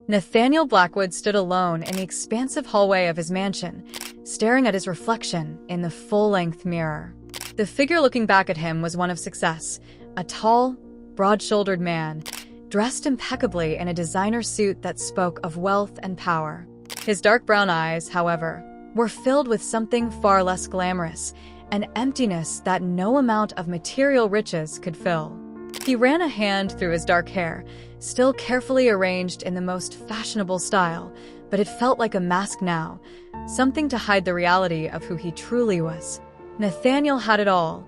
Nathaniel Blackwood stood alone in the expansive hallway of his mansion, staring at his reflection in the full-length mirror. The figure looking back at him was one of success, a tall, broad-shouldered man, dressed impeccably in a designer suit that spoke of wealth and power. His dark brown eyes, however, were filled with something far less glamorous, an emptiness that no amount of material riches could fill. He ran a hand through his dark hair, still carefully arranged in the most fashionable style, but it felt like a mask now, something to hide the reality of who he truly was. Nathaniel had it all: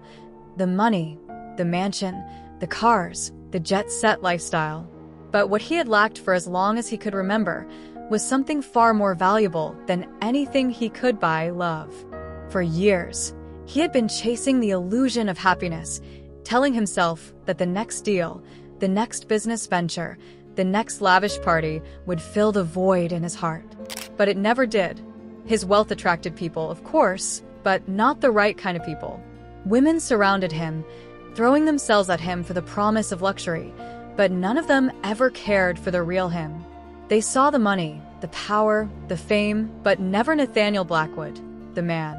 the money, the mansion, the cars, the jet-set lifestyle. But what he had lacked for as long as he could remember was something far more valuable than anything he could buy: love. For years, he had been chasing the illusion of happiness, telling himself that the next deal, the next business venture, the next lavish party would fill the void in his heart. But it never did. His wealth attracted people, of course, but not the right kind of people. Women surrounded him, throwing themselves at him for the promise of luxury, but none of them ever cared for the real him. They saw the money, the power, the fame, but never Nathaniel Blackwood, the man.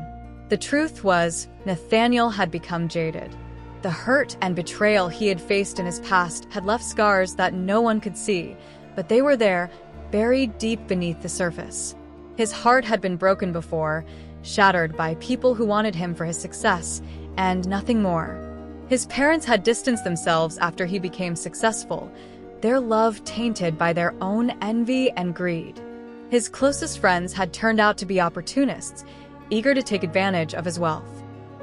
The truth was, Nathaniel had become jaded. The hurt and betrayal he had faced in his past had left scars that no one could see, but they were there, buried deep beneath the surface. His heart had been broken before, shattered by people who wanted him for his success, and nothing more. His parents had distanced themselves after he became successful, their love tainted by their own envy and greed. His closest friends had turned out to be opportunists, eager to take advantage of his wealth.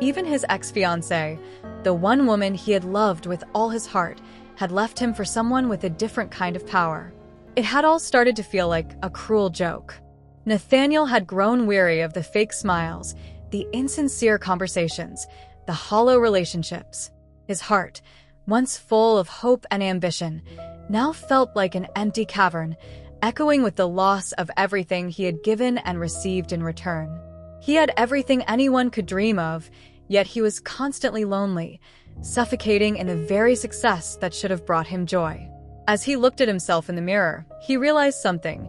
Even his ex-fiancée, the one woman he had loved with all his heart, had left him for someone with a different kind of power. It had all started to feel like a cruel joke. Nathaniel had grown weary of the fake smiles, the insincere conversations, the hollow relationships. His heart, once full of hope and ambition, now felt like an empty cavern, echoing with the loss of everything he had given and received in return. He had everything anyone could dream of, yet he was constantly lonely, suffocating in the very success that should have brought him joy. As he looked at himself in the mirror, he realized something.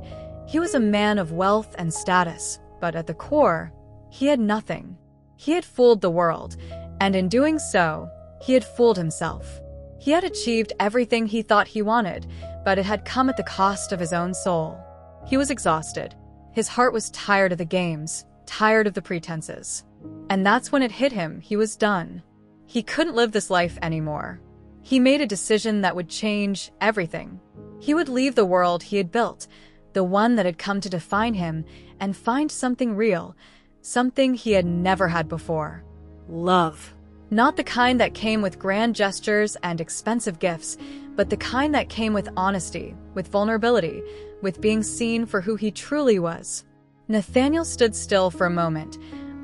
He was a man of wealth and status, but at the core, he had nothing. He had fooled the world, and in doing so, he had fooled himself. He had achieved everything he thought he wanted, but it had come at the cost of his own soul. He was exhausted. His heart was tired of the games, tired of the pretenses. And that's when it hit him: he was done. He couldn't live this life anymore. He made a decision that would change everything. He would leave the world he had built, the one that had come to define him, and find something real, something he had never had before. Love. Not the kind that came with grand gestures and expensive gifts, but the kind that came with honesty, with vulnerability, with being seen for who he truly was. Nathaniel stood still for a moment,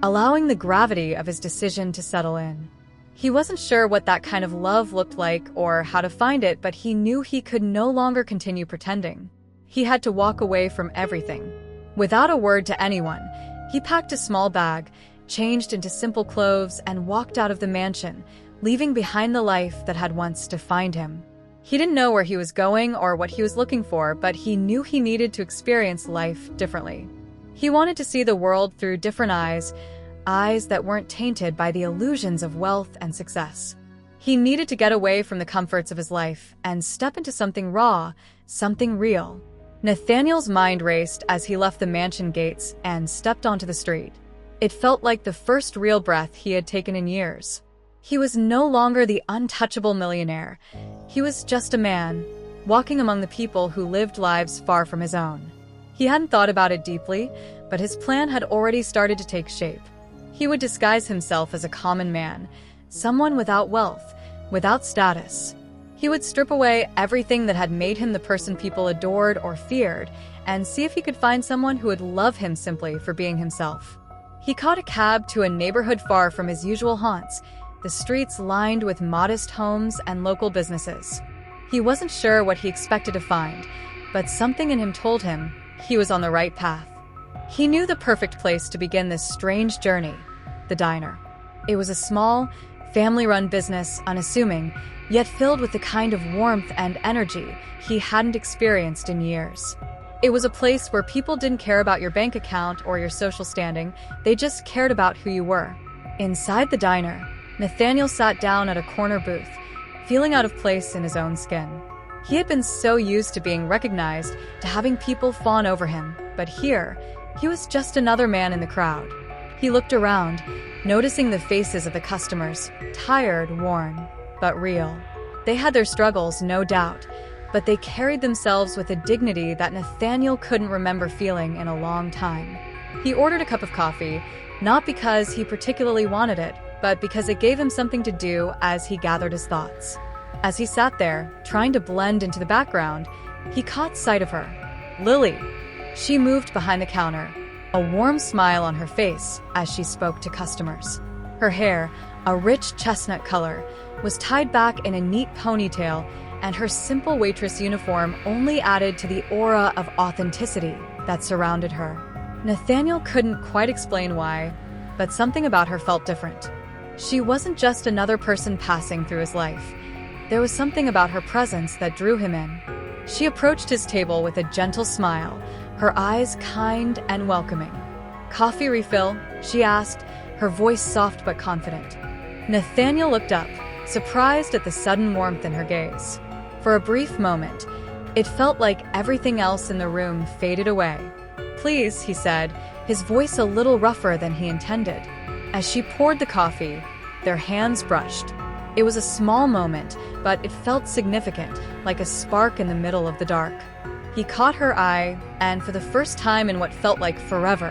allowing the gravity of his decision to settle in. He wasn't sure what that kind of love looked like or how to find it, but he knew he could no longer continue pretending. He had to walk away from everything. Without a word to anyone, he packed a small bag, changed into simple clothes, and walked out of the mansion, leaving behind the life that had once defined him. He didn't know where he was going or what he was looking for, but he knew he needed to experience life differently. He wanted to see the world through different eyes that weren't tainted by the illusions of wealth and success. He needed to get away from the comforts of his life and step into something raw, something real. Nathaniel's mind raced as he left the mansion gates and stepped onto the street. It felt like the first real breath he had taken in years. He was no longer the untouchable millionaire. He was just a man, walking among the people who lived lives far from his own. He hadn't thought about it deeply, but his plan had already started to take shape. He would disguise himself as a common man, someone without wealth, without status. He would strip away everything that had made him the person people adored or feared, and see if he could find someone who would love him simply for being himself. He caught a cab to a neighborhood far from his usual haunts, the streets lined with modest homes and local businesses. He wasn't sure what he expected to find, but something in him told him he was on the right path. He knew the perfect place to begin this strange journey: the diner. It was a small, family-run business, unassuming, yet filled with the kind of warmth and energy he hadn't experienced in years. It was a place where people didn't care about your bank account or your social standing, they just cared about who you were. Inside the diner, Nathaniel sat down at a corner booth, feeling out of place in his own skin. He had been so used to being recognized, to having people fawn over him, but here, he was just another man in the crowd. He looked around, noticing the faces of the customers, tired, worn, but real. They had their struggles, no doubt, but they carried themselves with a dignity that Nathaniel couldn't remember feeling in a long time. He ordered a cup of coffee, not because he particularly wanted it, but because it gave him something to do as he gathered his thoughts. As he sat there, trying to blend into the background, he caught sight of her. Lily. She moved behind the counter, a warm smile on her face as she spoke to customers. Her hair, a rich chestnut color, was tied back in a neat ponytail, and her simple waitress uniform only added to the aura of authenticity that surrounded her. Nathaniel couldn't quite explain why, but something about her felt different. She wasn't just another person passing through his life. There was something about her presence that drew him in. She approached his table with a gentle smile, her eyes kind and welcoming. "Coffee refill?" she asked, her voice soft but confident. Nathaniel looked up, surprised at the sudden warmth in her gaze. For a brief moment, it felt like everything else in the room faded away. "Please," he said, his voice a little rougher than he intended. As she poured the coffee, their hands brushed. It was a small moment, but it felt significant, like a spark in the middle of the dark. He caught her eye, and for the first time in what felt like forever,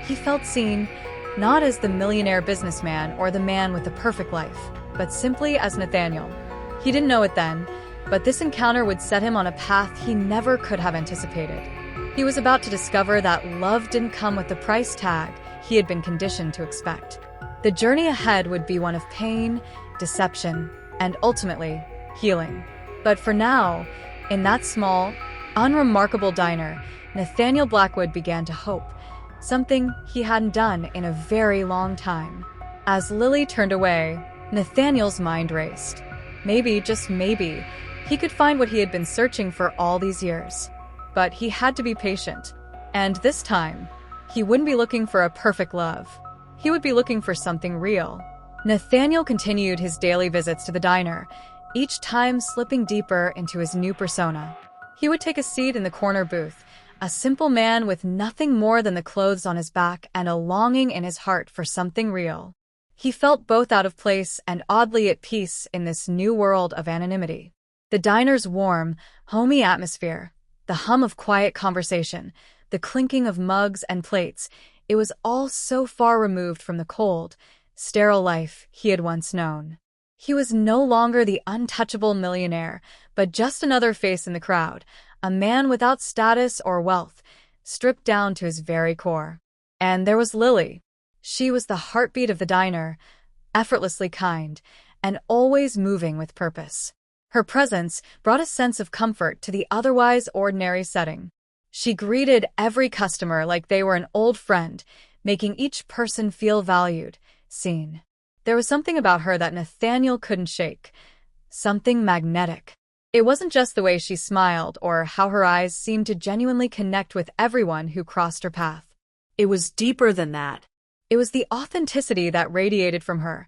he felt seen, not as the millionaire businessman or the man with the perfect life, but simply as Nathaniel. He didn't know it then, but this encounter would set him on a path he never could have anticipated. He was about to discover that love didn't come with the price tag he had been conditioned to expect. The journey ahead would be one of pain, deception, and ultimately, healing. But for now, in that small, unremarkable diner, Nathaniel Blackwood began to hope, something he hadn't done in a very long time. As Lily turned away, Nathaniel's mind raced. Maybe, just maybe, he could find what he had been searching for all these years. But he had to be patient. And this time, he wouldn't be looking for a perfect love. He would be looking for something real. Nathaniel continued his daily visits to the diner, each time slipping deeper into his new persona. He would take a seat in the corner booth, a simple man with nothing more than the clothes on his back and a longing in his heart for something real. He felt both out of place and oddly at peace in this new world of anonymity. The diner's warm, homey atmosphere, the hum of quiet conversation, the clinking of mugs and plates, it was all so far removed from the cold, sterile life he had once known. He was no longer the untouchable millionaire, but just another face in the crowd, a man without status or wealth, stripped down to his very core. And there was Lily. She was the heartbeat of the diner, effortlessly kind, and always moving with purpose. Her presence brought a sense of comfort to the otherwise ordinary setting. She greeted every customer like they were an old friend, making each person feel valued, seen. There was something about her that Nathaniel couldn't shake, something magnetic. It wasn't just the way she smiled or how her eyes seemed to genuinely connect with everyone who crossed her path. It was deeper than that. It was the authenticity that radiated from her,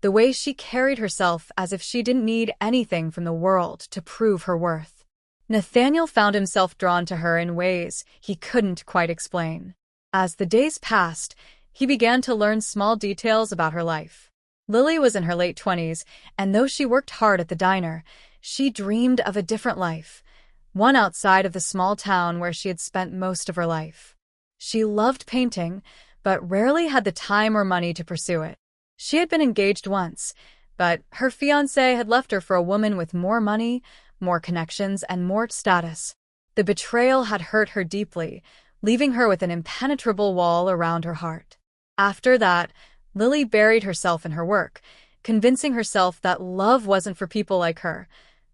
the way she carried herself as if she didn't need anything from the world to prove her worth. Nathaniel found himself drawn to her in ways he couldn't quite explain. As the days passed, he began to learn small details about her life. Lily was in her late 20s, and though she worked hard at the diner, she dreamed of a different life, one outside of the small town where she had spent most of her life. She loved painting, but rarely had the time or money to pursue it. She had been engaged once, but her fiancé had left her for a woman with more money, more connections, and more status. The betrayal had hurt her deeply, leaving her with an impenetrable wall around her heart. After that, Lily buried herself in her work, convincing herself that love wasn't for people like her,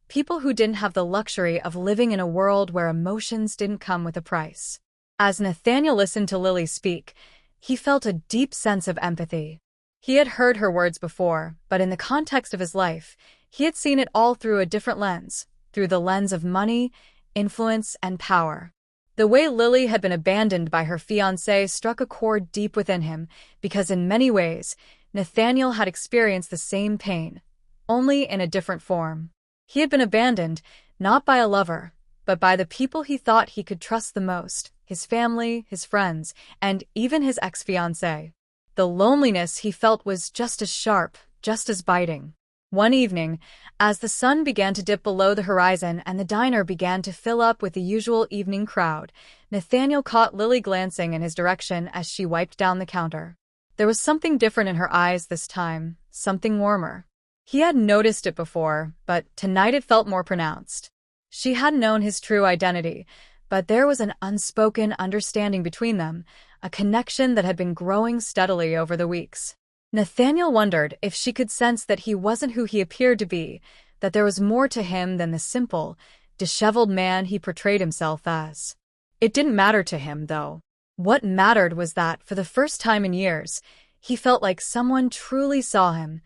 people who didn't have the luxury of living in a world where emotions didn't come with a price. As Nathaniel listened to Lily speak, he felt a deep sense of empathy. He had heard her words before, but in the context of his life, he had seen it all through a different lens, through the lens of money, influence, and power. The way Lily had been abandoned by her fiancé struck a chord deep within him, because in many ways, Nathaniel had experienced the same pain, only in a different form. He had been abandoned, not by a lover, but by the people he thought he could trust the most, his family, his friends, and even his ex-fiancée. The loneliness he felt was just as sharp, just as biting. One evening, as the sun began to dip below the horizon and the diner began to fill up with the usual evening crowd, Nathaniel caught Lily glancing in his direction as she wiped down the counter. There was something different in her eyes this time, something warmer. He had noticed it before, but tonight it felt more pronounced. She hadn't known his true identity, but there was an unspoken understanding between them, a connection that had been growing steadily over the weeks. Nathaniel wondered if she could sense that he wasn't who he appeared to be, that there was more to him than the simple, disheveled man he portrayed himself as. It didn't matter to him, though. What mattered was that, for the first time in years, he felt like someone truly saw him.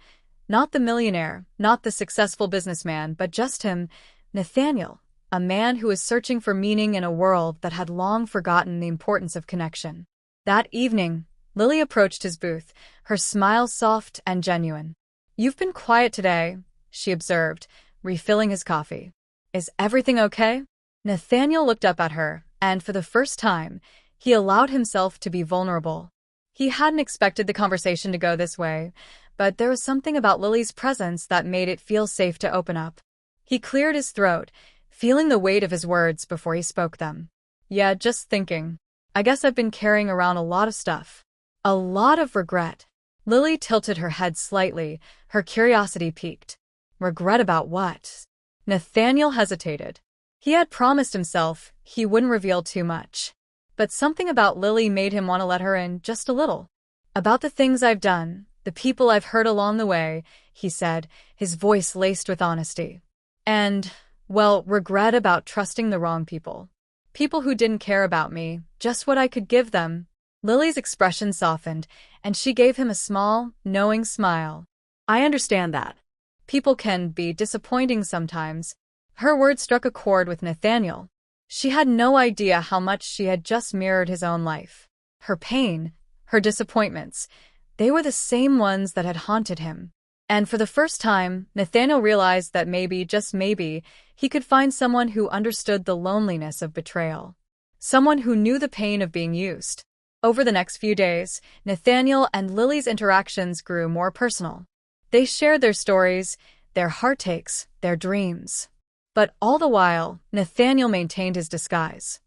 Not the millionaire, not the successful businessman, but just him, Nathaniel, a man who was searching for meaning in a world that had long forgotten the importance of connection. That evening, Lily approached his booth, her smile soft and genuine. "You've been quiet today," she observed, refilling his coffee. "Is everything okay?" Nathaniel looked up at her, and for the first time, he allowed himself to be vulnerable. He hadn't expected the conversation to go this way, but there was something about Lily's presence that made it feel safe to open up. He cleared his throat, feeling the weight of his words before he spoke them. "Yeah, just thinking. I guess I've been carrying around a lot of stuff. A lot of regret." Lily tilted her head slightly, her curiosity piqued. Regret about what? Nathaniel hesitated. He had promised himself he wouldn't reveal too much. But something about Lily made him want to let her in just a little. "About the things I've done, the people I've hurt along the way," he said, his voice laced with honesty. "And, well, regret about trusting the wrong people. People who didn't care about me, just what I could give them." Lily's expression softened, and she gave him a small, knowing smile. "I understand that. People can be disappointing sometimes." Her words struck a chord with Nathaniel. She had no idea how much she had just mirrored his own life. Her pain, her disappointments, they were the same ones that had haunted him. And for the first time, Nathaniel realized that maybe, just maybe, he could find someone who understood the loneliness of betrayal. Someone who knew the pain of being used. Over the next few days, Nathaniel and Lily's interactions grew more personal. They shared their stories, their heartaches, their dreams. But all the while, Nathaniel maintained his disguise.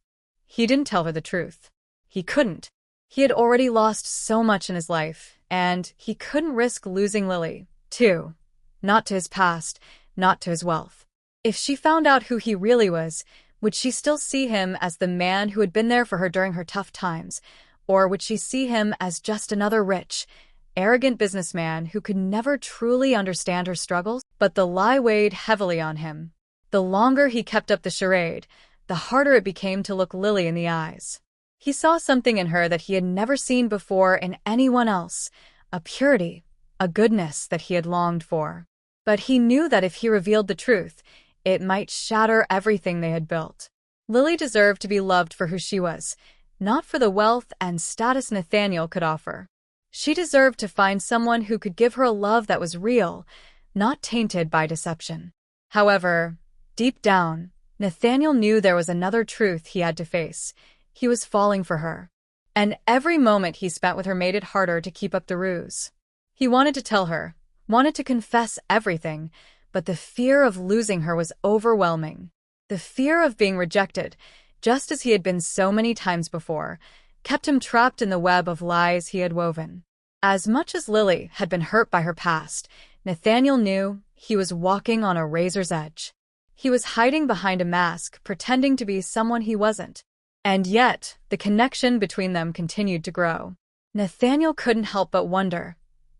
He didn't tell her the truth. He couldn't. He had already lost so much in his life, and he couldn't risk losing Lily, too. Not to his past, not to his wealth. If she found out who he really was, would she still see him as the man who had been there for her during her tough times? Or would she see him as just another rich, arrogant businessman who could never truly understand her struggles? But the lie weighed heavily on him. The longer he kept up the charade, the harder it became to look Lily in the eyes. He saw something in her that he had never seen before in anyone else, a purity, a goodness that he had longed for. But he knew that if he revealed the truth, it might shatter everything they had built. Lily deserved to be loved for who she was, not for the wealth and status Nathaniel could offer. She deserved to find someone who could give her a love that was real, not tainted by deception. However, deep down, Nathaniel knew there was another truth he had to face. He was falling for her. And every moment he spent with her made it harder to keep up the ruse. He wanted to tell her, wanted to confess everything, but the fear of losing her was overwhelming. The fear of being rejected, just as he had been so many times before, kept him trapped in the web of lies he had woven. As much as Lily had been hurt by her past, Nathaniel knew he was walking on a razor's edge. He was hiding behind a mask, pretending to be someone he wasn't. And yet, the connection between them continued to grow. Nathaniel couldn't help but wonder,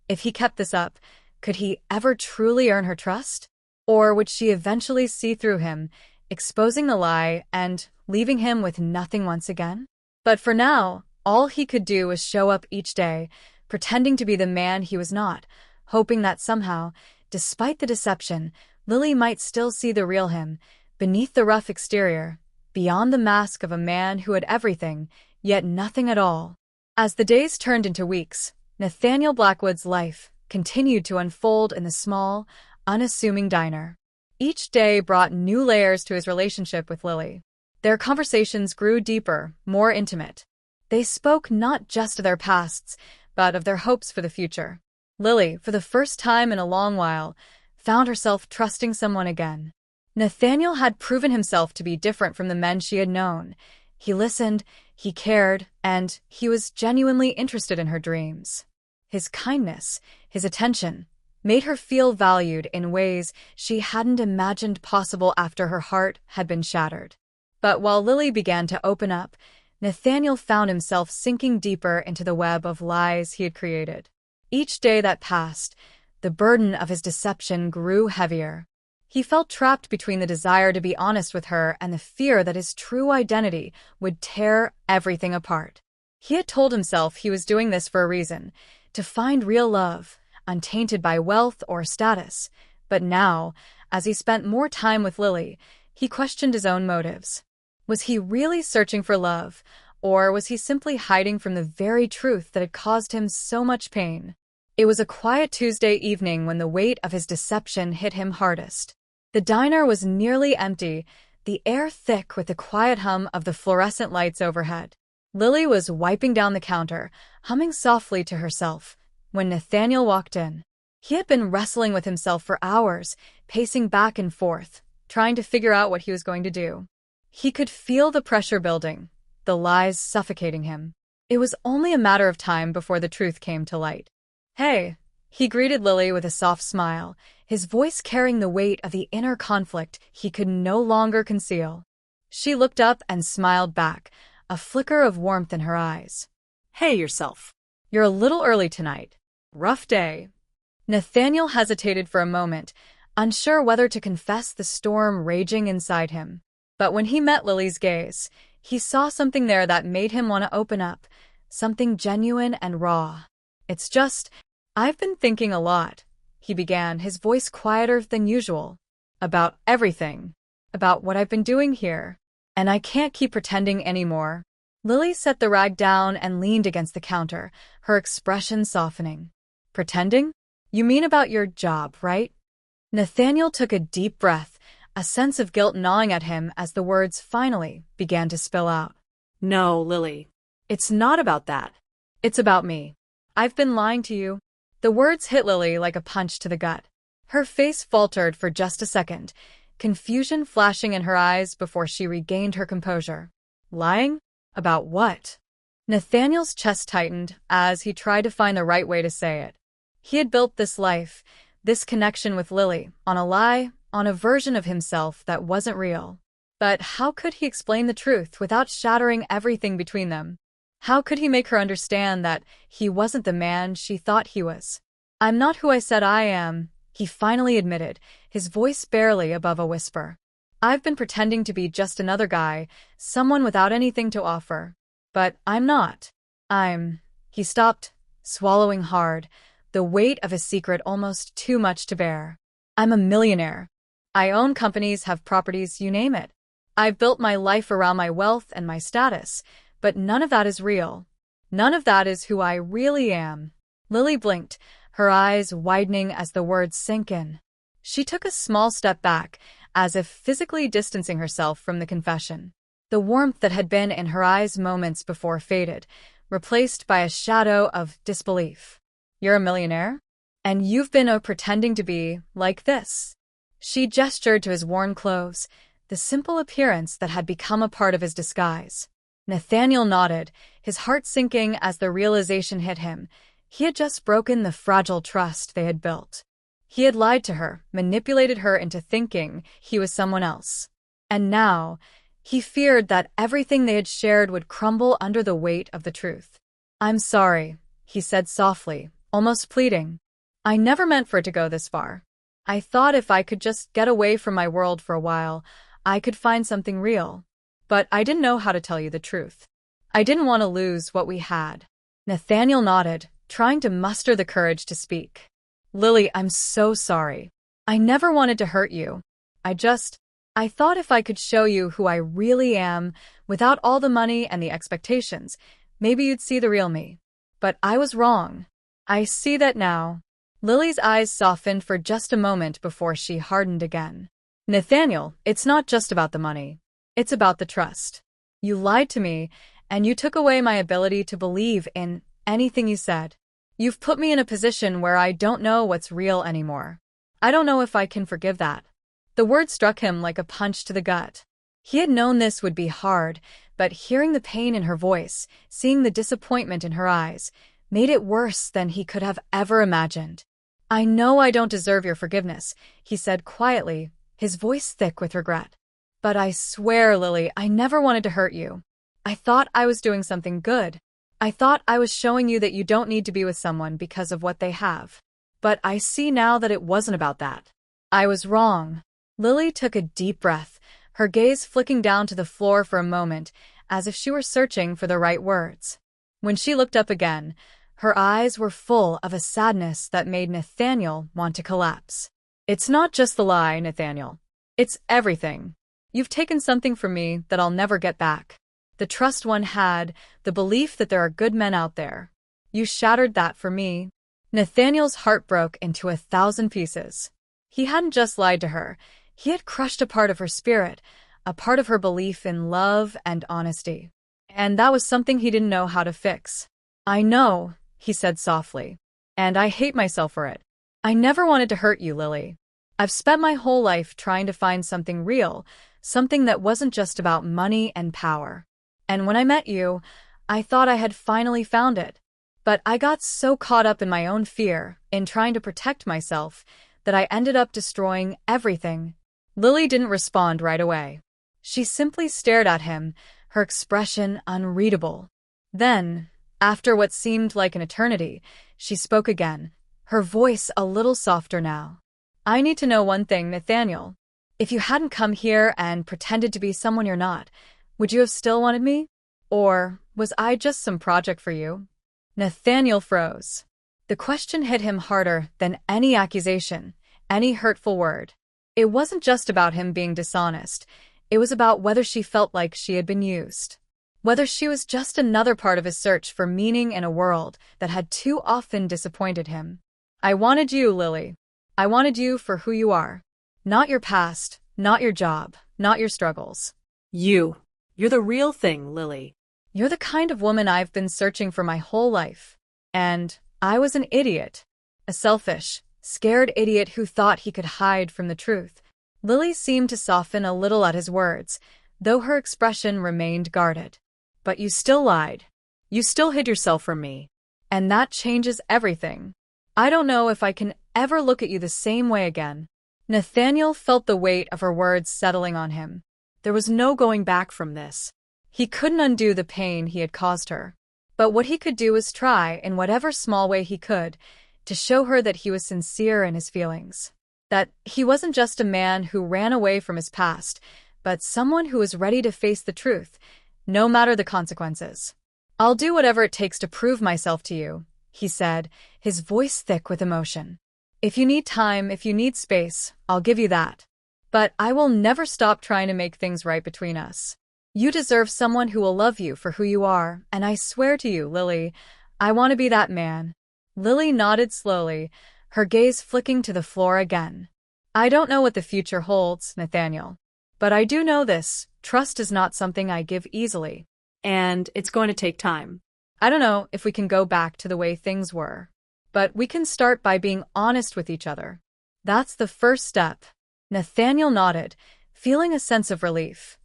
if he kept this up, could he ever truly earn her trust? Or would she eventually see through him, exposing the lie and leaving him with nothing once again? But for now, all he could do was show up each day, pretending to be the man he was not, hoping that somehow, despite the deception, Lily might still see the real him, beneath the rough exterior, beyond the mask of a man who had everything, yet nothing at all. As the days turned into weeks, Nathaniel Blackwood's life continued to unfold in the small, unassuming diner. Each day brought new layers to his relationship with Lily. Their conversations grew deeper, more intimate. They spoke not just of their pasts, but of their hopes for the future. Lily, for the first time in a long while, found herself trusting someone again. Nathaniel had proven himself to be different from the men she had known. He listened, he cared, and he was genuinely interested in her dreams. His kindness, his attention, made her feel valued in ways she hadn't imagined possible after her heart had been shattered. But while Lily began to open up, Nathaniel found himself sinking deeper into the web of lies he had created. Each day that passed, the burden of his deception grew heavier. He felt trapped between the desire to be honest with her and the fear that his true identity would tear everything apart. He had told himself he was doing this for a reason, to find real love, untainted by wealth or status. But now, as he spent more time with Lily, he questioned his own motives. Was he really searching for love, or was he simply hiding from the very truth that had caused him so much pain? It was a quiet Tuesday evening when the weight of his deception hit him hardest. The diner was nearly empty, the air thick with the quiet hum of the fluorescent lights overhead. Lily was wiping down the counter, humming softly to herself, when Nathaniel walked in. He had been wrestling with himself for hours, pacing back and forth, trying to figure out what he was going to do. He could feel the pressure building, the lies suffocating him. It was only a matter of time before the truth came to light. "Hey," he greeted Lily with a soft smile, his voice carrying the weight of the inner conflict he could no longer conceal. She looked up and smiled back, a flicker of warmth in her eyes. "Hey yourself. You're a little early tonight. Rough day." Nathaniel hesitated for a moment, unsure whether to confess the storm raging inside him. But when he met Lily's gaze, he saw something there that made him want to open up, something genuine and raw. I've been thinking a lot," he began, his voice quieter than usual. "About everything. About what I've been doing here. And I can't keep pretending anymore." Lily set the rag down and leaned against the counter, her expression softening. "Pretending? You mean about your job, right?" Nathaniel took a deep breath, a sense of guilt gnawing at him as the words finally began to spill out. "No, Lily. It's not about that. It's about me. I've been lying to you." The words hit Lily like a punch to the gut. Her face faltered for just a second, confusion flashing in her eyes before she regained her composure. Lying? About what? Nathaniel's chest tightened as he tried to find the right way to say it. He had built this life, this connection with Lily, on a lie, on a version of himself that wasn't real. But how could he explain the truth without shattering everything between them? How could he make her understand that he wasn't the man she thought he was? "I'm not who I said I am," he finally admitted, his voice barely above a whisper. "I've been pretending to be just another guy, someone without anything to offer. But I'm not. He stopped, swallowing hard, the weight of his secret almost too much to bear. "I'm a millionaire. I own companies, have properties, you name it. I've built my life around my wealth and my status, but none of that is real. None of that is who I really am." Lily blinked, her eyes widening as the words sank in. She took a small step back, as if physically distancing herself from the confession. The warmth that had been in her eyes moments before faded, replaced by a shadow of disbelief. "You're a millionaire? And you've been pretending to be like this?" She gestured to his worn clothes, the simple appearance that had become a part of his disguise. Nathaniel nodded, his heart sinking as the realization hit him. He had just broken the fragile trust they had built. He had lied to her, manipulated her into thinking he was someone else. And now, he feared that everything they had shared would crumble under the weight of the truth. "I'm sorry," he said softly, almost pleading. "I never meant for it to go this far. I thought if I could just get away from my world for a while, I could find something real. But I didn't know how to tell you the truth. I didn't want to lose what we had." Nathaniel nodded, trying to muster the courage to speak. "Lily, I'm so sorry. I never wanted to hurt you. I thought if I could show you who I really am, without all the money and the expectations, maybe you'd see the real me. But I was wrong. I see that now." Lily's eyes softened for just a moment before she hardened again. "Nathaniel, it's not just about the money. It's about the trust. You lied to me, and you took away my ability to believe in anything you said. You've put me in a position where I don't know what's real anymore. I don't know if I can forgive that." The word struck him like a punch to the gut. He had known this would be hard, but hearing the pain in her voice, seeing the disappointment in her eyes, made it worse than he could have ever imagined. "I know I don't deserve your forgiveness," he said quietly, his voice thick with regret. "But I swear, Lily, I never wanted to hurt you. I thought I was doing something good. I thought I was showing you that you don't need to be with someone because of what they have. But I see now that it wasn't about that. I was wrong." Lily took a deep breath, her gaze flicking down to the floor for a moment, as if she were searching for the right words. When she looked up again, her eyes were full of a sadness that made Nathaniel want to collapse. "It's not just the lie, Nathaniel. It's everything. You've taken something from me that I'll never get back. The trust one had, the belief that there are good men out there. You shattered that for me." Nathaniel's heart broke into 1,000 pieces. He hadn't just lied to her. He had crushed a part of her spirit, a part of her belief in love and honesty. And that was something he didn't know how to fix. "I know," he said softly, "and I hate myself for it. I never wanted to hurt you, Lily. I've spent my whole life trying to find something real, something that wasn't just about money and power. And when I met you, I thought I had finally found it. But I got so caught up in my own fear, in trying to protect myself, that I ended up destroying everything." Lily didn't respond right away. She simply stared at him, her expression unreadable. Then, after what seemed like an eternity, she spoke again, her voice a little softer now. "I need to know one thing, Nathaniel. If you hadn't come here and pretended to be someone you're not, would you have still wanted me? Or was I just some project for you?" Nathaniel froze. The question hit him harder than any accusation, any hurtful word. It wasn't just about him being dishonest. It was about whether she felt like she had been used. Whether she was just another part of his search for meaning in a world that had too often disappointed him. "I wanted you, Lily. I wanted you for who you are. Not your past, not your job, not your struggles. You're the real thing, Lily. You're the kind of woman I've been searching for my whole life. And I was an idiot. A selfish, scared idiot who thought he could hide from the truth." Lily seemed to soften a little at his words, though her expression remained guarded. "But you still lied. You still hid yourself from me. And that changes everything. I don't know if I can ever look at you the same way again." Nathaniel felt the weight of her words settling on him. There was no going back from this. He couldn't undo the pain he had caused her. But what he could do was try, in whatever small way he could, to show her that he was sincere in his feelings. That he wasn't just a man who ran away from his past, but someone who was ready to face the truth, no matter the consequences. "I'll do whatever it takes to prove myself to you," he said, his voice thick with emotion. "If you need time, if you need space, I'll give you that. But I will never stop trying to make things right between us. You deserve someone who will love you for who you are, and I swear to you, Lily, I want to be that man." Lily nodded slowly, her gaze flicking to the floor again. "I don't know what the future holds, Nathaniel. But I do know this: trust is not something I give easily. And it's going to take time. I don't know if we can go back to the way things were. But we can start by being honest with each other. That's the first step." Nathaniel nodded, feeling a sense of relief.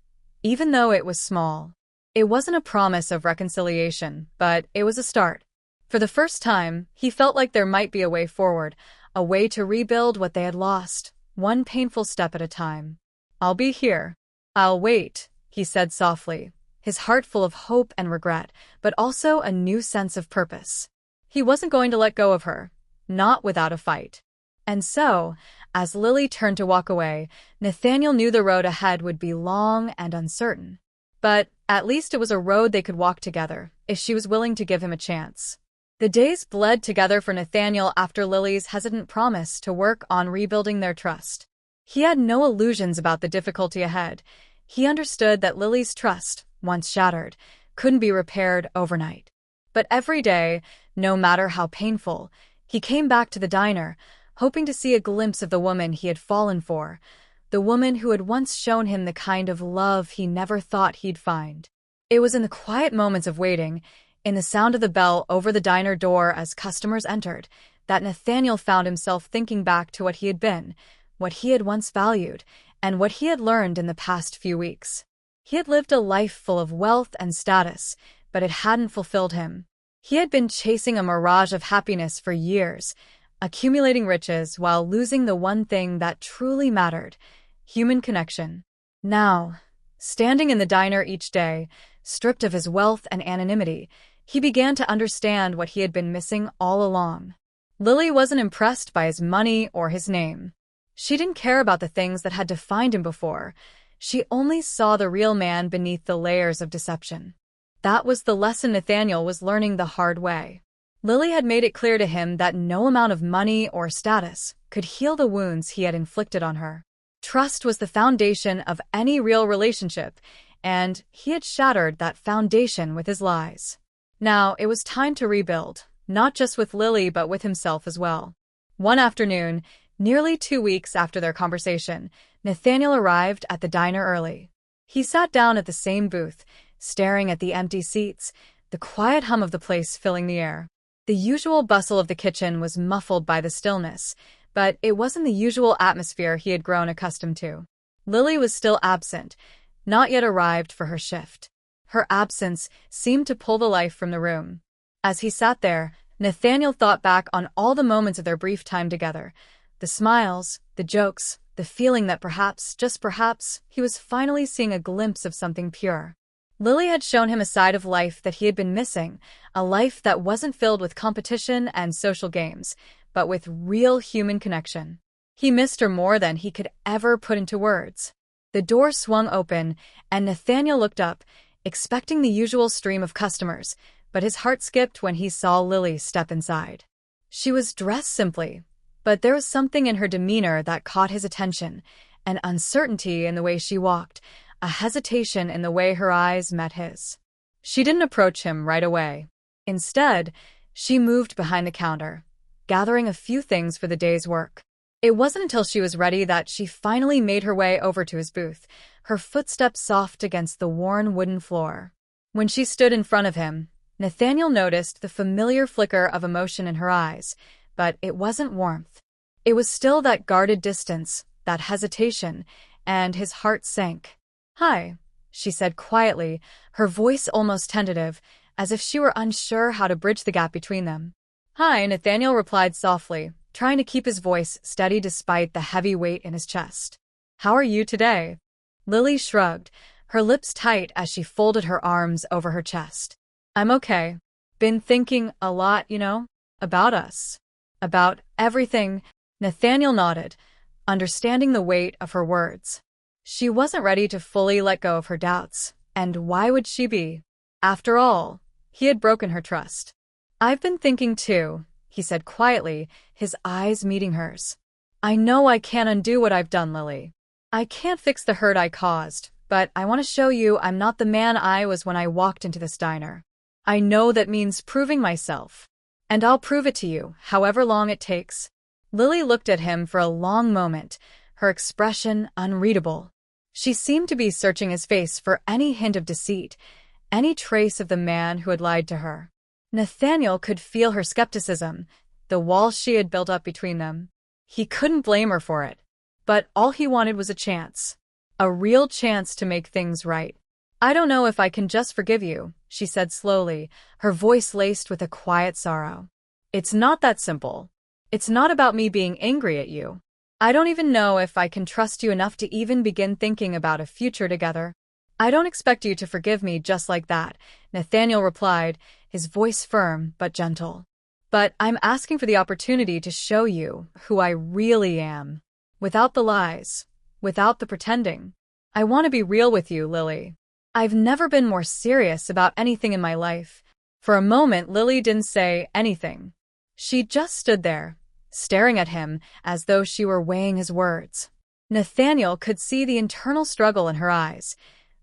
Even though it was small. It wasn't a promise of reconciliation, but it was a start. For the first time, he felt like there might be a way forward, a way to rebuild what they had lost, one painful step at a time. "I'll be here. I'll wait," he said softly, his heart full of hope and regret, but also a new sense of purpose. He wasn't going to let go of her, not without a fight. And so, as Lily turned to walk away, Nathaniel knew the road ahead would be long and uncertain. But at least it was a road they could walk together, if she was willing to give him a chance. The days bled together for Nathaniel after Lily's hesitant promise to work on rebuilding their trust. He had no illusions about the difficulty ahead. He understood that Lily's trust, once shattered, couldn't be repaired overnight. But every day, no matter how painful, he came back to the diner, hoping to see a glimpse of the woman he had fallen for, the woman who had once shown him the kind of love he never thought he'd find. It was in the quiet moments of waiting, in the sound of the bell over the diner door as customers entered, that Nathaniel found himself thinking back to what he had been, what he had once valued, and what he had learned in the past few weeks. He had lived a life full of wealth and status, but it hadn't fulfilled him. He had been chasing a mirage of happiness for years, accumulating riches while losing the one thing that truly mattered: human connection. Now, standing in the diner each day, stripped of his wealth and anonymity, he began to understand what he had been missing all along. Lily wasn't impressed by his money or his name. She didn't care about the things that had defined him before. She only saw the real man beneath the layers of deception. That was the lesson Nathaniel was learning the hard way. Lily had made it clear to him that no amount of money or status could heal the wounds he had inflicted on her. Trust was the foundation of any real relationship, and he had shattered that foundation with his lies. Now it was time to rebuild, not just with Lily but with himself as well. One afternoon, nearly 2 weeks after their conversation, Nathaniel arrived at the diner early. He sat down at the same booth, staring at the empty seats, the quiet hum of the place filling the air. The usual bustle of the kitchen was muffled by the stillness, but it wasn't the usual atmosphere he had grown accustomed to. Lily was still absent, not yet arrived for her shift. Her absence seemed to pull the life from the room. As he sat there, Nathaniel thought back on all the moments of their brief time together, the smiles, the jokes, the feeling that perhaps, just perhaps, he was finally seeing a glimpse of something pure. Lily had shown him a side of life that he had been missing, a life that wasn't filled with competition and social games, but with real human connection. He missed her more than he could ever put into words. The door swung open, and Nathaniel looked up, expecting the usual stream of customers, but his heart skipped when he saw Lily step inside. She was dressed simply, but there was something in her demeanor that caught his attention, an uncertainty in the way she walked, a hesitation in the way her eyes met his. She didn't approach him right away. Instead, she moved behind the counter, gathering a few things for the day's work. It wasn't until she was ready that she finally made her way over to his booth, her footsteps soft against the worn wooden floor. When she stood in front of him, Nathaniel noticed the familiar flicker of emotion in her eyes, but it wasn't warmth. It was still that guarded distance, that hesitation, and his heart sank. "Hi," she said quietly, her voice almost tentative, as if she were unsure how to bridge the gap between them. "Hi," Nathaniel replied softly, trying to keep his voice steady despite the heavy weight in his chest. "How are you today?" Lily shrugged, her lips tight as she folded her arms over her chest. "I'm okay. Been thinking a lot, about us. About everything." Nathaniel nodded, understanding the weight of her words. She wasn't ready to fully let go of her doubts, and why would she be? After all, he had broken her trust. "I've been thinking too," he said quietly, his eyes meeting hers. "I know I can't undo what I've done, Lily. I can't fix the hurt I caused, but I want to show you I'm not the man I was when I walked into this diner. I know that means proving myself. And I'll prove it to you, however long it takes." Lily looked at him for a long moment, her expression unreadable. She seemed to be searching his face for any hint of deceit, any trace of the man who had lied to her. Nathaniel could feel her skepticism, the wall she had built up between them. He couldn't blame her for it. But all he wanted was a chance. A real chance to make things right. "I don't know if I can just forgive you," she said slowly, her voice laced with a quiet sorrow. "It's not that simple. It's not about me being angry at you. I don't even know if I can trust you enough to even begin thinking about a future together." "I don't expect you to forgive me just like that," Nathaniel replied, his voice firm but gentle. "But I'm asking for the opportunity to show you who I really am. Without the lies. Without the pretending. I want to be real with you, Lily. I've never been more serious about anything in my life." For a moment, Lily didn't say anything. She just stood there, staring at him as though she were weighing his words. Nathaniel could see the internal struggle in her eyes,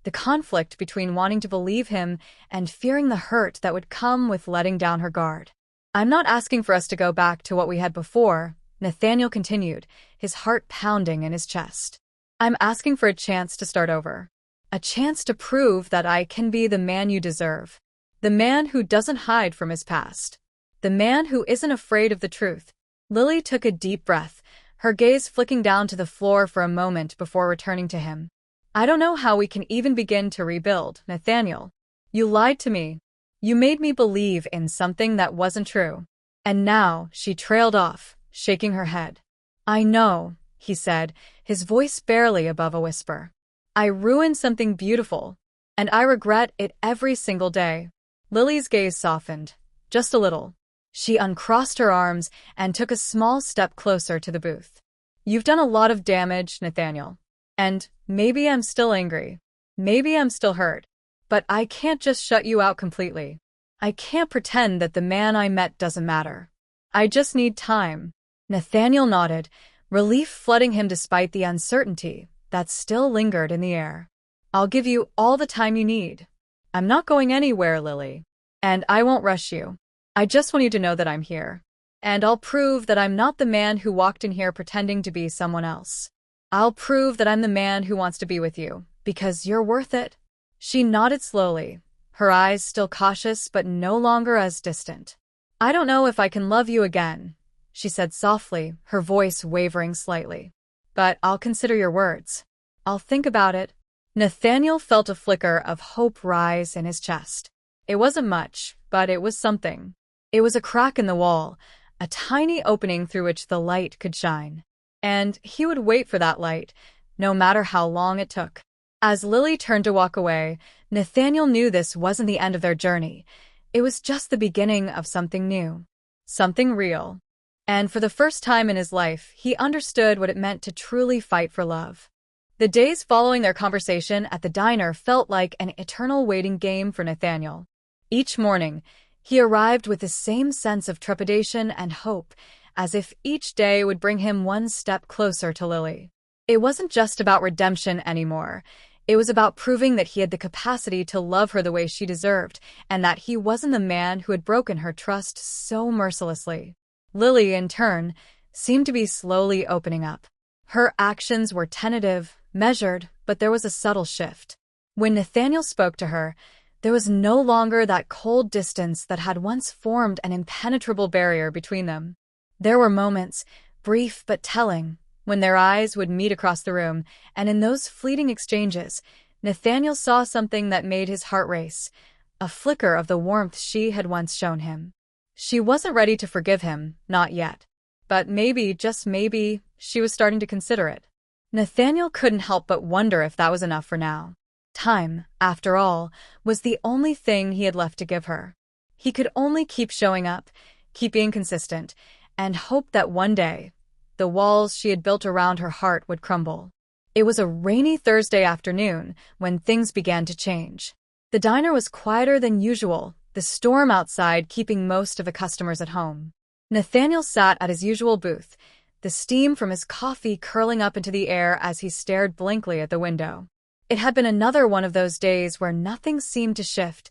the conflict between wanting to believe him and fearing the hurt that would come with letting down her guard. "I'm not asking for us to go back to what we had before," Nathaniel continued, his heart pounding in his chest. "I'm asking for a chance to start over. A chance to prove that I can be the man you deserve. The man who doesn't hide from his past. The man who isn't afraid of the truth." Lily took a deep breath, her gaze flicking down to the floor for a moment before returning to him. "I don't know how we can even begin to rebuild, Nathaniel. You lied to me. You made me believe in something that wasn't true." And now she trailed off, shaking her head. "I know," he said, his voice barely above a whisper. "I ruined something beautiful, and I regret it every single day." Lily's gaze softened, just a little. She uncrossed her arms and took a small step closer to the booth. "You've done a lot of damage, Nathaniel. And maybe I'm still angry. Maybe I'm still hurt. But I can't just shut you out completely. I can't pretend that the man I met doesn't matter. I just need time." Nathaniel nodded, relief flooding him despite the uncertainty that still lingered in the air. "I'll give you all the time you need. I'm not going anywhere, Lily. And I won't rush you. I just want you to know that I'm here. And I'll prove that I'm not the man who walked in here pretending to be someone else. I'll prove that I'm the man who wants to be with you, because you're worth it." She nodded slowly, her eyes still cautious but no longer as distant. "I don't know if I can love you again," she said softly, her voice wavering slightly. "But I'll consider your words. I'll think about it." Nathaniel felt a flicker of hope rise in his chest. It wasn't much, but it was something. It was a crack in the wall, a tiny opening through which the light could shine. And he would wait for that light, no matter how long it took. As Lily turned to walk away, Nathaniel knew this wasn't the end of their journey. It was just the beginning of something new. Something real. And for the first time in his life, he understood what it meant to truly fight for love. The days following their conversation at the diner felt like an eternal waiting game for Nathaniel. Each morning, he arrived with the same sense of trepidation and hope, as if each day would bring him one step closer to Lily. It wasn't just about redemption anymore. It was about proving that he had the capacity to love her the way she deserved, and that he wasn't the man who had broken her trust so mercilessly. Lily, in turn, seemed to be slowly opening up. Her actions were tentative, measured, but there was a subtle shift. When Nathaniel spoke to her, there was no longer that cold distance that had once formed an impenetrable barrier between them. There were moments, brief but telling, when their eyes would meet across the room, and in those fleeting exchanges, Nathaniel saw something that made his heart race, a flicker of the warmth she had once shown him. She wasn't ready to forgive him, not yet. But maybe, just maybe, she was starting to consider it. Nathaniel couldn't help but wonder if that was enough for now. Time, after all, was the only thing he had left to give her. He could only keep showing up, keep being consistent, and hope that one day, the walls she had built around her heart would crumble. It was a rainy Thursday afternoon when things began to change. The diner was quieter than usual, the storm outside keeping most of the customers at home. Nathaniel sat at his usual booth, the steam from his coffee curling up into the air as he stared blankly at the window. It had been another one of those days where nothing seemed to shift,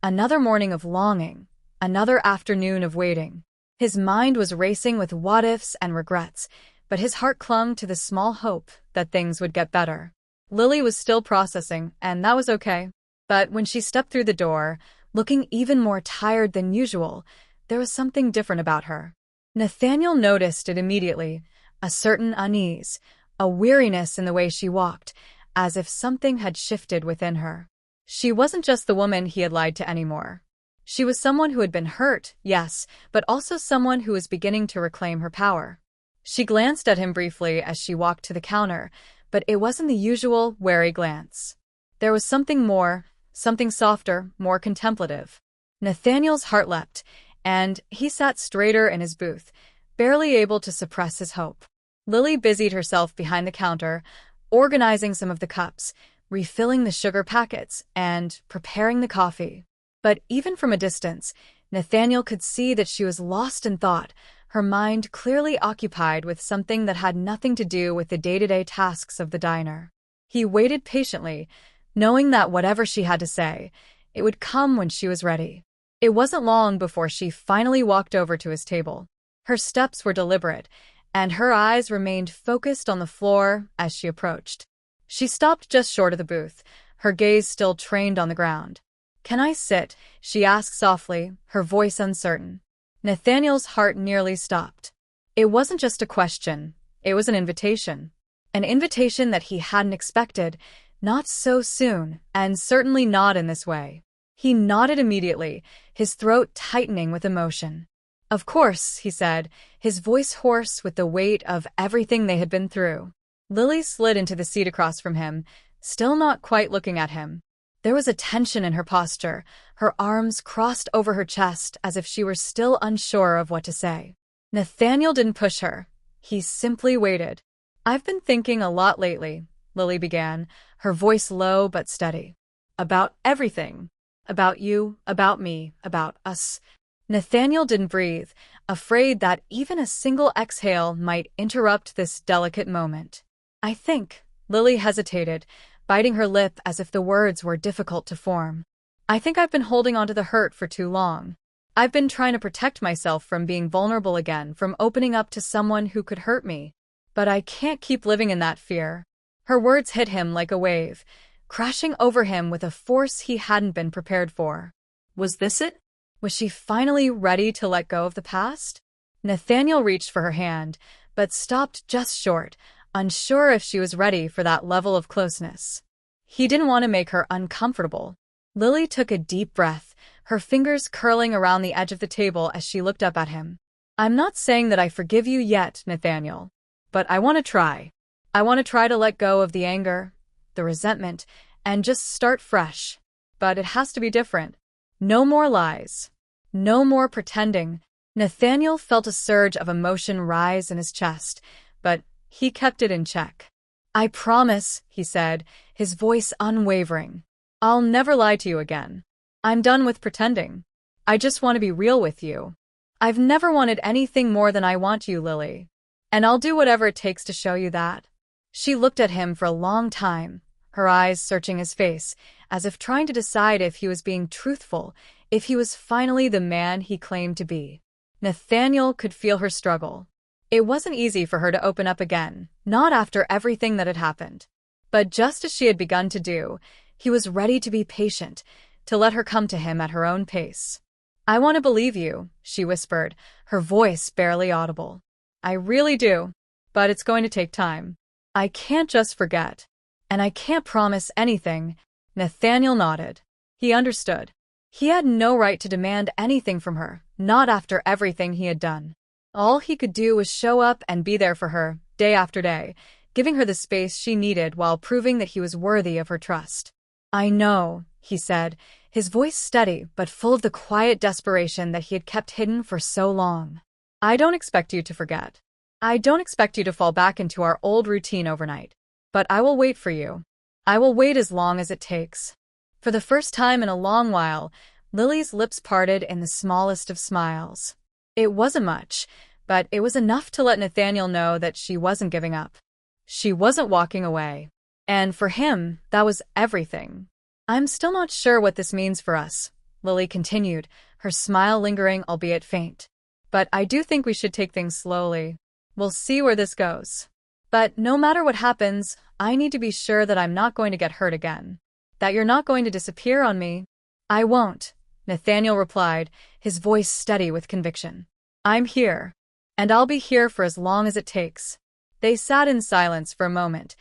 another morning of longing, another afternoon of waiting. His mind was racing with what-ifs and regrets, but his heart clung to the small hope that things would get better. Lily was still processing, and that was okay. But when she stepped through the door, looking even more tired than usual, there was something different about her. Nathaniel noticed it immediately, a certain unease, a weariness in the way she walked, as if something had shifted within her. She wasn't just the woman he had lied to anymore. She was someone who had been hurt, yes, but also someone who was beginning to reclaim her power. She glanced at him briefly as she walked to the counter, but it wasn't the usual, wary glance. There was something more, something softer, more contemplative. Nathaniel's heart leapt, and he sat straighter in his booth, barely able to suppress his hope. Lily busied herself behind the counter, organizing some of the cups, refilling the sugar packets, and preparing the coffee. But even from a distance, Nathaniel could see that she was lost in thought, her mind clearly occupied with something that had nothing to do with the day-to-day tasks of the diner. He waited patiently, knowing that whatever she had to say, it would come when she was ready. It wasn't long before she finally walked over to his table. Her steps were deliberate, and her eyes remained focused on the floor as she approached. She stopped just short of the booth, her gaze still trained on the ground. "Can I sit?" she asked softly, her voice uncertain. Nathaniel's heart nearly stopped. It wasn't just a question, it was an invitation. An invitation that he hadn't expected, not so soon, and certainly not in this way. He nodded immediately, his throat tightening with emotion. "Of course," he said, his voice hoarse with the weight of everything they had been through. Lily slid into the seat across from him, still not quite looking at him. There was a tension in her posture, her arms crossed over her chest as if she were still unsure of what to say. Nathaniel didn't push her. He simply waited. "I've been thinking a lot lately," Lily began, her voice low but steady. "About everything. About you, about me, about us." Nathaniel didn't breathe, afraid that even a single exhale might interrupt this delicate moment. "I think," Lily hesitated, biting her lip as if the words were difficult to form. "I think I've been holding on to the hurt for too long. I've been trying to protect myself from being vulnerable again, from opening up to someone who could hurt me. But I can't keep living in that fear." Her words hit him like a wave, crashing over him with a force he hadn't been prepared for. Was this it? Was she finally ready to let go of the past? Nathaniel reached for her hand, but stopped just short, unsure if she was ready for that level of closeness. He didn't want to make her uncomfortable. Lily took a deep breath, her fingers curling around the edge of the table as she looked up at him. "I'm not saying that I forgive you yet, Nathaniel, but I want to try. I want to try to let go of the anger, the resentment, and just start fresh. But it has to be different. No more lies. No more pretending." Nathaniel felt a surge of emotion rise in his chest, but he kept it in check. "I promise," he said, his voice unwavering. "I'll never lie to you again. I'm done with pretending. I just want to be real with you. I've never wanted anything more than I want you, Lily. And I'll do whatever it takes to show you that." She looked at him for a long time, her eyes searching his face, as if trying to decide if he was being truthful, if he was finally the man he claimed to be. Nathaniel could feel her struggle. It wasn't easy for her to open up again, not after everything that had happened. But just as she had begun to do, he was ready to be patient, to let her come to him at her own pace. "I want to believe you," she whispered, her voice barely audible. "I really do. But it's going to take time. I can't just forget. And I can't promise anything." Nathaniel nodded. He understood. He had no right to demand anything from her, not after everything he had done. All he could do was show up and be there for her, day after day, giving her the space she needed while proving that he was worthy of her trust. "I know," he said, his voice steady but full of the quiet desperation that he had kept hidden for so long. "I don't expect you to forget. I don't expect you to fall back into our old routine overnight. But I will wait for you. I will wait as long as it takes." For the first time in a long while, Lily's lips parted in the smallest of smiles. It wasn't much, but it was enough to let Nathaniel know that she wasn't giving up. She wasn't walking away. And for him, that was everything. "I'm still not sure what this means for us," Lily continued, her smile lingering, albeit faint. "But I do think we should take things slowly. We'll see where this goes. But no matter what happens, I need to be sure that I'm not going to get hurt again. That you're not going to disappear on me." "I won't," Nathaniel replied, his voice steady with conviction. "I'm here. And I'll be here for as long as it takes." They sat in silence for a moment,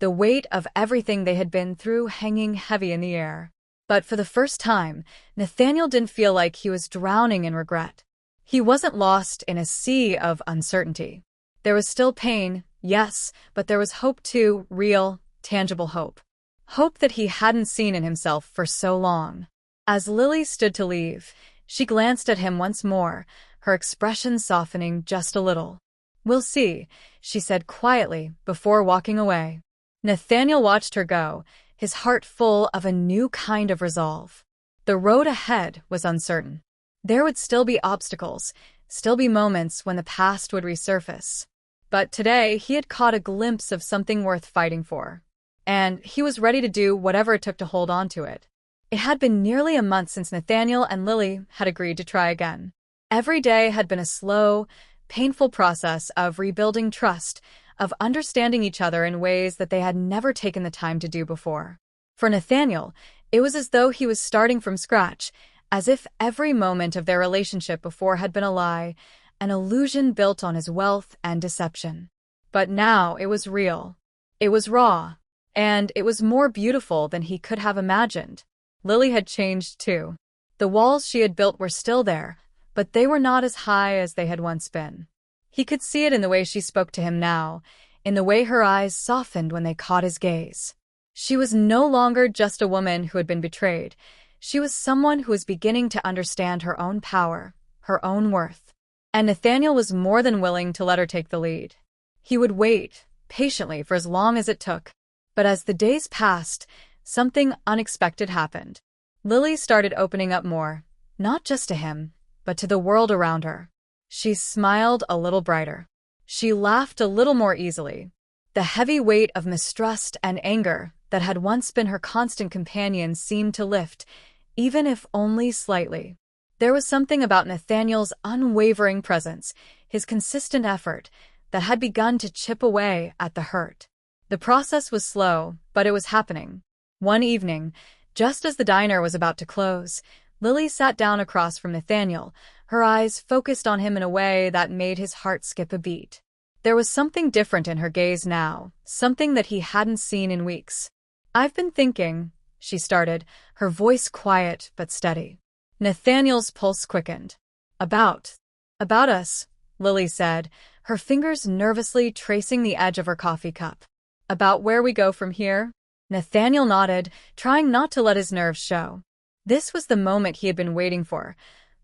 the weight of everything they had been through hanging heavy in the air. But for the first time, Nathaniel didn't feel like he was drowning in regret. He wasn't lost in a sea of uncertainty. There was still pain, yes, but there was hope too, real, tangible hope. Hope that he hadn't seen in himself for so long. As Lily stood to leave, she glanced at him once more, her expression softening just a little. "We'll see," she said quietly before walking away. Nathaniel watched her go, his heart full of a new kind of resolve. The road ahead was uncertain. There would still be obstacles, still be moments when the past would resurface. But today, he had caught a glimpse of something worth fighting for. And he was ready to do whatever it took to hold on to it. It had been nearly a month since Nathaniel and Lily had agreed to try again. Every day had been a slow, painful process of rebuilding trust, of understanding each other in ways that they had never taken the time to do before. For Nathaniel, it was as though he was starting from scratch, as if every moment of their relationship before had been a lie, an illusion built on his wealth and deception. But now it was real. It was raw, and it was more beautiful than he could have imagined. Lily had changed too. The walls she had built were still there, but they were not as high as they had once been. He could see it in the way she spoke to him now, in the way her eyes softened when they caught his gaze. She was no longer just a woman who had been betrayed. She was someone who was beginning to understand her own power, her own worth. And Nathaniel was more than willing to let her take the lead. He would wait, patiently, for as long as it took. But as the days passed, something unexpected happened. Lily started opening up more, not just to him, but to the world around her. She smiled a little brighter. She laughed a little more easily. The heavy weight of mistrust and anger that had once been her constant companion seemed to lift, even if only slightly. There was something about Nathaniel's unwavering presence, his consistent effort, that had begun to chip away at the hurt. The process was slow, but it was happening. One evening, just as the diner was about to close, Lily sat down across from Nathaniel, her eyes focused on him in a way that made his heart skip a beat. There was something different in her gaze now, something that he hadn't seen in weeks. "I've been thinking," she started, her voice quiet but steady. Nathaniel's pulse quickened. About us," Lily said, her fingers nervously tracing the edge of her coffee cup. "About where we go from here?" Nathaniel nodded, trying not to let his nerves show. This was the moment he had been waiting for,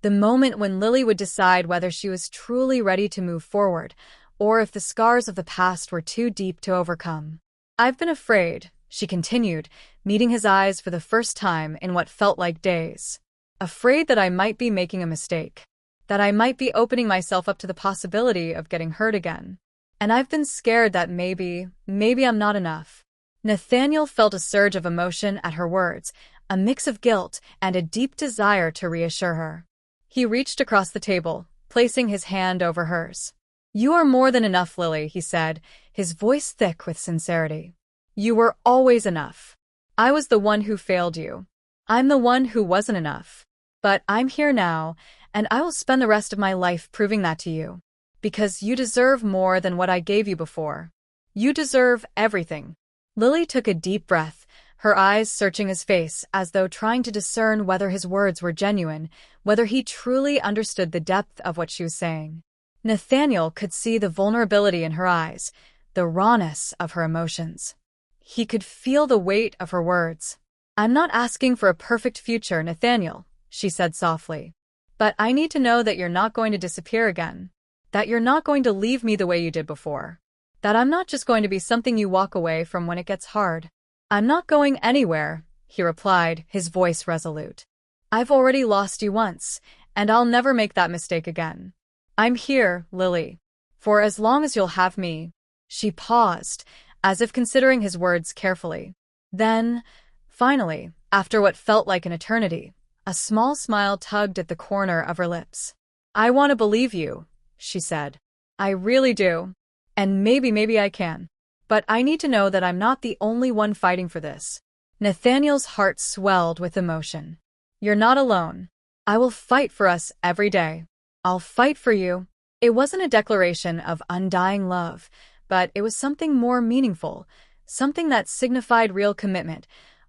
the moment when Lily would decide whether she was truly ready to move forward, or if the scars of the past were too deep to overcome. "I've been afraid," she continued, meeting his eyes for the first time in what felt like days. "Afraid that I might be making a mistake, that I might be opening myself up to the possibility of getting hurt again. And I've been scared that maybe I'm not enough." Nathaniel felt a surge of emotion at her words, a mix of guilt and a deep desire to reassure her. He reached across the table, placing his hand over hers. "You are more than enough, Lily," he said, his voice thick with sincerity. "You were always enough. I was the one who failed you. I'm the one who wasn't enough. But I'm here now, and I will spend the rest of my life proving that to you. Because you deserve more than what I gave you before. You deserve everything." Lily took a deep breath, her eyes searching his face as though trying to discern whether his words were genuine, whether he truly understood the depth of what she was saying. Nathaniel could see the vulnerability in her eyes, the rawness of her emotions. He could feel the weight of her words. "I'm not asking for a perfect future, Nathaniel," she said softly. "But I need to know that you're not going to disappear again. That you're not going to leave me the way you did before. That I'm not just going to be something you walk away from when it gets hard." "I'm not going anywhere," he replied, his voice resolute. "I've already lost you once, and I'll never make that mistake again. I'm here, Lily, for as long as you'll have me." She paused, as if considering his words carefully. Then, finally, after what felt like an eternity, a small smile tugged at the corner of her lips. "I want to believe you," she said. "I really do. And maybe I can. But I need to know that I'm not the only one fighting for this." Nathaniel's heart swelled with emotion. "You're not alone. I will fight for us every day. I'll fight for you." It wasn't a declaration of undying love, but it was something more meaningful, something that signified real commitment,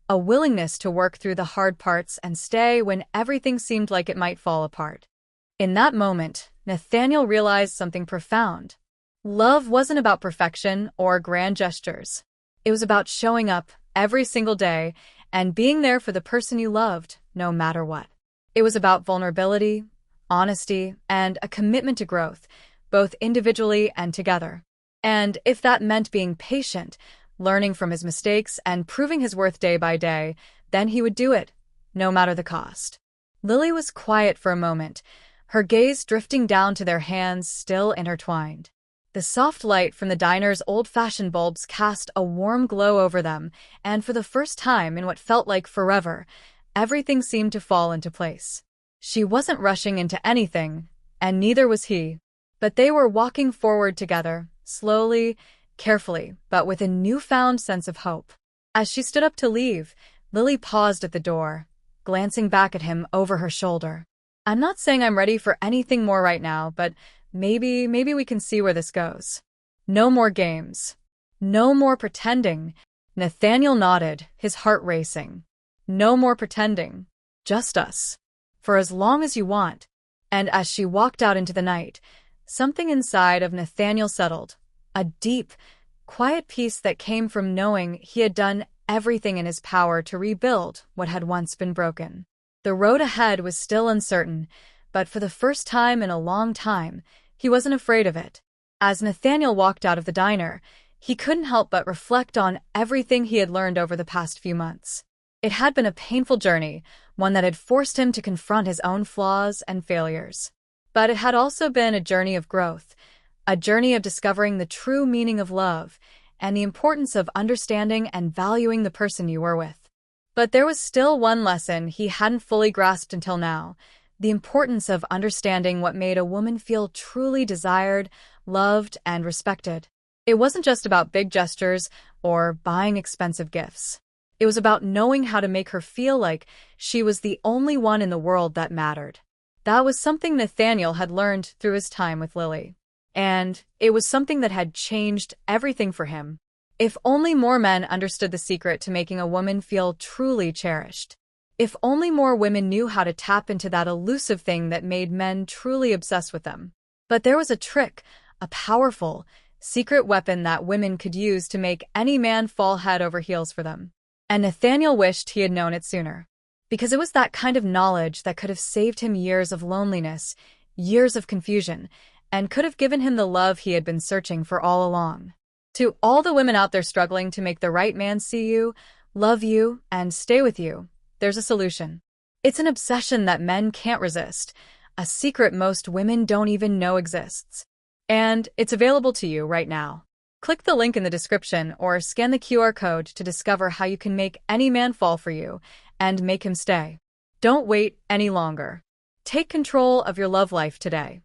a willingness to work through the hard parts and stay when everything seemed like it might fall apart. In that moment, Nathaniel realized something profound. Love wasn't about perfection or grand gestures. It was about showing up every single day and being there for the person you loved, no matter what. It was about vulnerability, honesty, and a commitment to growth, both individually and together. And if that meant being patient, learning from his mistakes, and proving his worth day by day, then he would do it, no matter the cost. Lily was quiet for a moment, her gaze drifting down to their hands still intertwined. The soft light from the diner's old-fashioned bulbs cast a warm glow over them, and for the first time in what felt like forever, everything seemed to fall into place. She wasn't rushing into anything, and neither was he. But they were walking forward together, slowly, carefully, but with a newfound sense of hope. As she stood up to leave, Lily paused at the door, glancing back at him over her shoulder. "I'm not saying I'm ready for anything more right now, but maybe we can see where this goes. No more games. No more pretending." Nathaniel nodded, his heart racing. "No more pretending. Just us. For as long as you want." And as she walked out into the night, something inside of Nathaniel settled. A deep, quiet peace that came from knowing he had done everything in his power to rebuild what had once been broken. The road ahead was still uncertain, but for the first time in a long time, he wasn't afraid of it. As Nathaniel walked out of the diner, he couldn't help but reflect on everything he had learned over the past few months. It had been a painful journey, one that had forced him to confront his own flaws and failures. But it had also been a journey of growth, a journey of discovering the true meaning of love and the importance of understanding and valuing the person you were with. But there was still one lesson he hadn't fully grasped until now: the importance of understanding what made a woman feel truly desired, loved, and respected. It wasn't just about big gestures or buying expensive gifts. It was about knowing how to make her feel like she was the only one in the world that mattered. That was something Nathaniel had learned through his time with Lily. And it was something that had changed everything for him. If only more men understood the secret to making a woman feel truly cherished. If only more women knew how to tap into that elusive thing that made men truly obsessed with them. But there was a trick, a powerful, secret weapon that women could use to make any man fall head over heels for them. And Nathaniel wished he had known it sooner. Because it was that kind of knowledge that could have saved him years of loneliness, years of confusion, and could have given him the love he had been searching for all along. To all the women out there struggling to make the right man see you, love you, and stay with you, there's a solution. It's an obsession that men can't resist, a secret most women don't even know exists. And it's available to you right now. Click the link in the description or scan the QR code to discover how you can make any man fall for you and make him stay. Don't wait any longer. Take control of your love life today.